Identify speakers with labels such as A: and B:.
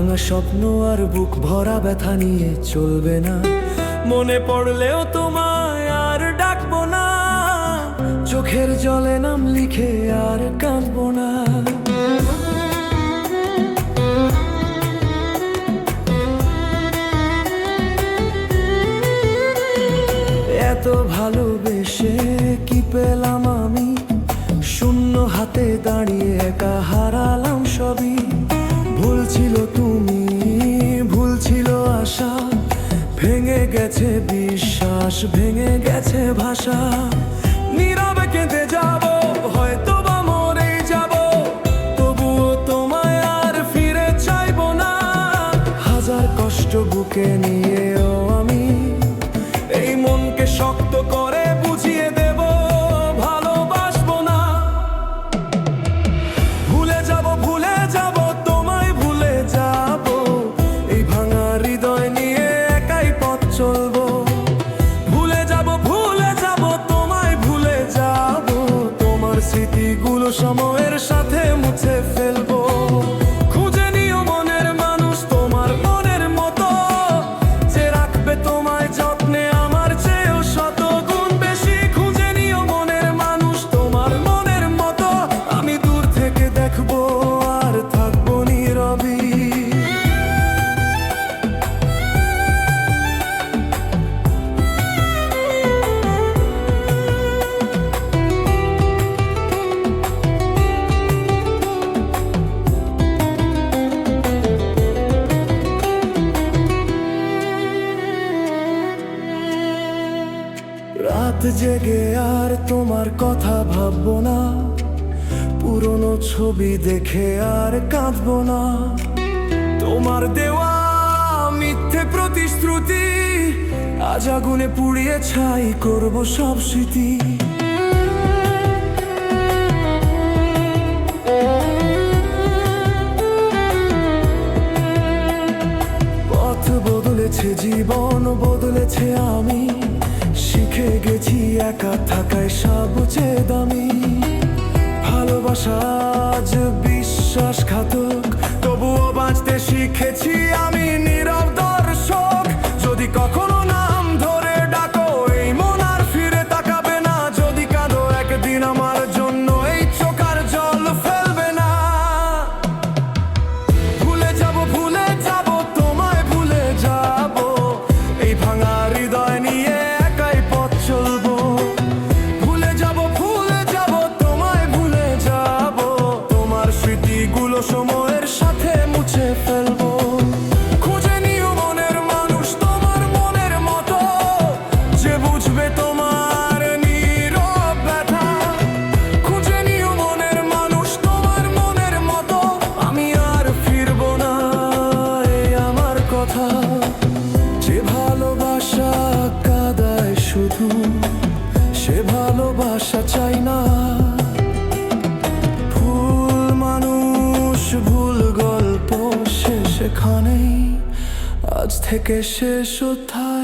A: ভাঙা স্বপ্ন আর বুক ভরা ব্যথা নিয়ে চলবে না। মনে পড়লেও তোমায় আর ডাকবো না, চোখের জলে নাম লিখে আর কাঁদবো না। এত ভালোবেসে কি পেলাম আমি, শূন্য হাতে দাঁড়িয়ে একা হারালাম সবই। ভুল ছিল তুমি, ভুল ছিল আশা, ভেঙে গেছে বিশ্বাস, ভেঙে গেছে ভাষা। নীরবে কেঁদে যাব, হয়তো বা মরেই যাব, তবুও তোমায় আর ফিরে চাইবো না। হাজার কষ্ট বুকে নিয়েও আমি এই মনকে শক্ত করে বুঝিয়ে দেব, ভালোবাসবো না। ভুলে যাব তোমায় ভুলে যাব, এই ভাঙা হৃদয় নিয়ে একাই পথ চলবো। ভুলে যাব তোমায় ভুলে যাব, তোমার স্মৃতিগুলো সময়ের সাথে মুছে ফেলবো। খুঁজে নিও মনের মানুষ তোমার মনের মতো, যে রাখবে তোমায় যত্নে আমার চেয়েও শত গুণ বেশি। খুঁজে নিও মনের মানুষ তোমার মনের মতো, আমি দূর থেকে দেখবো আর থাকবো নীরবই। রাত জেগে আর তোমার কথা ভাববো না, পুরনো ছবি দেখে আর কাঁদবো না। তোমার দেওয়া মিথ্যে প্রতিশ্রুতি আজ আগুনে পুড়িয়ে ছাই করবো সব স্মৃতি। পথ বদলেছে, জীবন বদলেছে, আমি শিখে গেছি একা থাকায় সবচেয়ে দামি। ভালোবাসা আজ বিশ্বাসঘাতক, তবুও বাঁচতে শিখেছি আমি নীরব দর্শক। যদি কখনো নাম ধরে ডাকো এই মন আর ফিরে তাকাবে না, যদি কাঁদো একদিন আমার জন্য এই চোখ আর জল ফেলবে না। ভুলে যাব তোমায় ভুলে যাব, এই ভাঙা হৃদয় নিয়ে একাই পথ চলবো। ভুলে যাব তোমায় ভুলে যাব, তোমার স্মৃতিগুলো সময়ের সাথে মুছে ফেলবো। খুঁজে নিও মনের মানুষ তোমার মনের মতো, যে বুঝবে তোমার নীরব ব্যথা। খুঁজে নিও মনের মানুষ তোমার মনের মতো, আমি আর ফিরবো না, এই আমার কথা। যে ভালোবাসা কাঁদায় শুধু, সে ভালোবাসা চাই না। ভুল মানুষ ভুল গল্প শেষ এখানেই, আজ থেকে শেষ অধ্যায়।